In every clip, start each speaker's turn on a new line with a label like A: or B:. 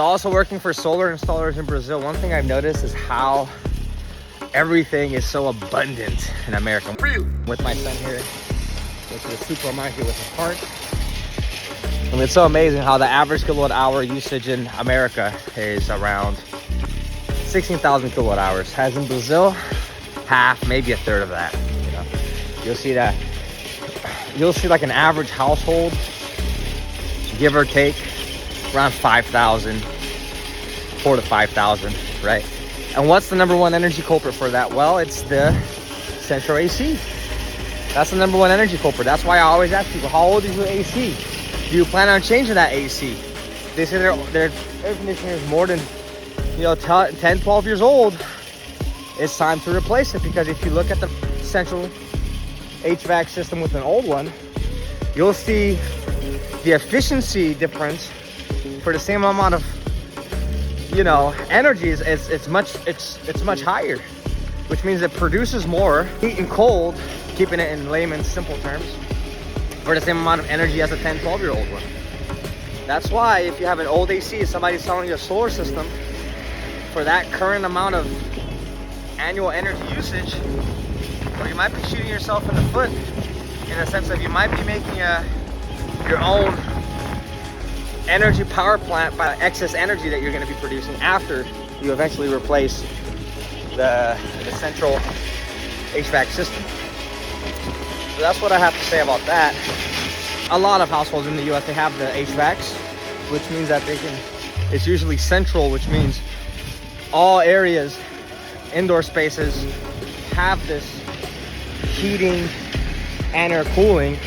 A: Also working for solar installers in Brazil, one thing I've noticed is how everything is so abundant in America. With my son here, go to the supermarket with his cart. I mean, it's so amazing how the average kilowatt hour usage in America is around 16,000 kilowatt hours. As in Brazil, half, maybe a third of that. You know, you'll see that. You'll see like an average household, give or take, around 5,000, 4,000 to 5,000, right? And what's the number one energy culprit for that? Well, it's the central AC. That's the number one energy culprit. That's why I always ask people, how old is your AC? Do you plan on changing that AC? They say their air conditioner is more than 10, 12 years old. It's time to replace it, because if you look at the central HVAC system with an old one, you'll see the efficiency difference for the same amount of energy it's much higher, which means it produces more heat and cold, keeping it in layman's simple terms, for the same amount of energy as a 10, 12-year-old one. That's why if you have an old AC, somebody's selling you a solar system for that current amount of annual energy usage, or you might be shooting yourself in the foot, in the sense that you might be making your own energy power plant by excess energy that you're going to be producing after you eventually replace the central HVAC system. So that's what I have to say about that. A lot of households in the US, they have the HVACs, which means that it's usually central, which means all areas, indoor spaces, have this heating and air cooling.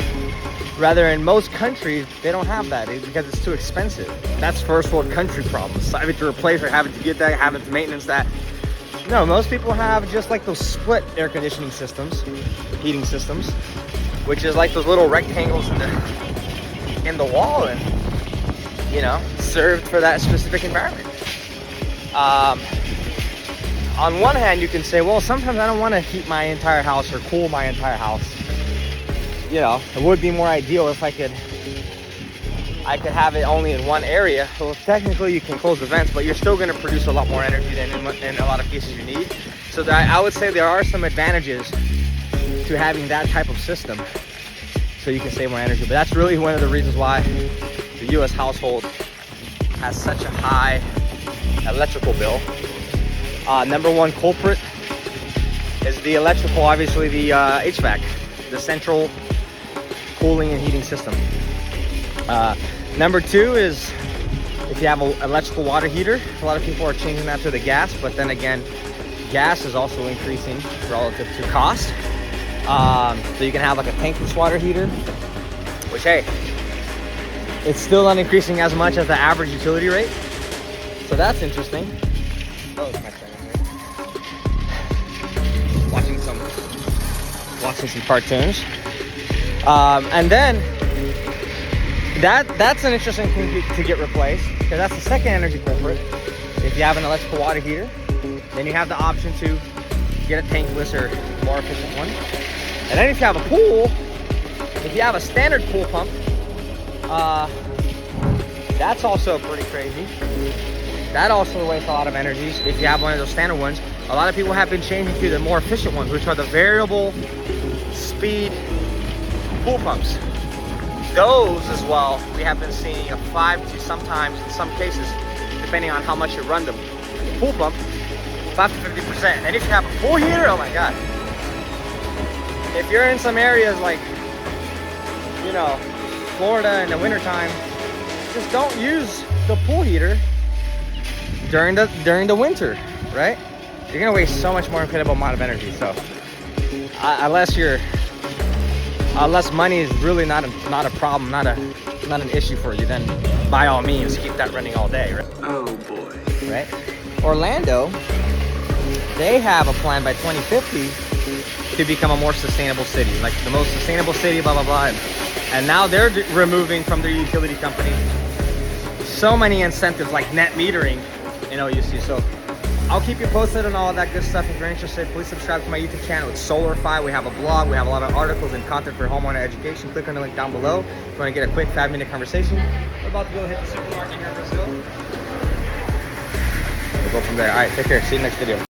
A: Rather, in most countries, they don't have that because it's too expensive. That's first world country problems. Having to replace or having to get that, having to maintenance that. No, most people have just like those split air conditioning systems, heating systems, which is like those little rectangles in the wall, and served for that specific environment. On one hand, you can say, well, sometimes I don't want to heat my entire house or cool my entire house. It would be more ideal if I could have it only in one area. So technically you can close the vents, but you're still going to produce a lot more energy than in a lot of cases you need. So I would say there are some advantages to having that type of system, so you can save more energy. But that's really one of the reasons why the US household has such a high electrical bill. Number one culprit is the electrical, obviously the HVAC, the central cooling and heating system. Number two is if you have an electrical water heater. A lot of people are changing that to the gas, but then again, gas is also increasing relative to cost. So you can have like a tankless water heater, which, hey, it's still not increasing as much as the average utility rate. So that's interesting. Oh, it's my friend here. Watching some cartoons. And then that's an interesting thing to get replaced, because that's the second energy culprit. If you have an electrical water heater, then you have the option to get a tankless or more efficient one. And then if you have a pool, if you have a standard pool pump, that's also pretty crazy. That also wastes a lot of energy. If you have one of those standard ones, a lot of people have been changing to the more efficient ones, which are the variable speed pool pumps. Those as well, we have been seeing a 5 to sometimes, in some cases, depending on how much you run the pool pump, 5 to 50%. And if you have a pool heater, oh my God. If you're in some areas like, Florida in the wintertime, just don't use the pool heater during the winter, right? You're gonna waste so much more incredible amount of energy. So unless money is really not a problem, not an issue for you, then by all means keep that running all day, right?
B: Oh boy.
A: Right? Orlando, they have a plan by 2050 to become a more sustainable city, like the most sustainable city, blah, blah, blah. And now they're removing from their utility company so many incentives like net metering in OUC. So I'll keep you posted on all of that good stuff. If you're interested, please subscribe to my YouTube channel. It's Solrfy. We have a blog. We have a lot of articles and content for homeowner education. Click on the link down below if you want to get a quick 5-minute conversation. We're about to go hit the supermarket here in Brazil. go from there. All right, take care. See you next video.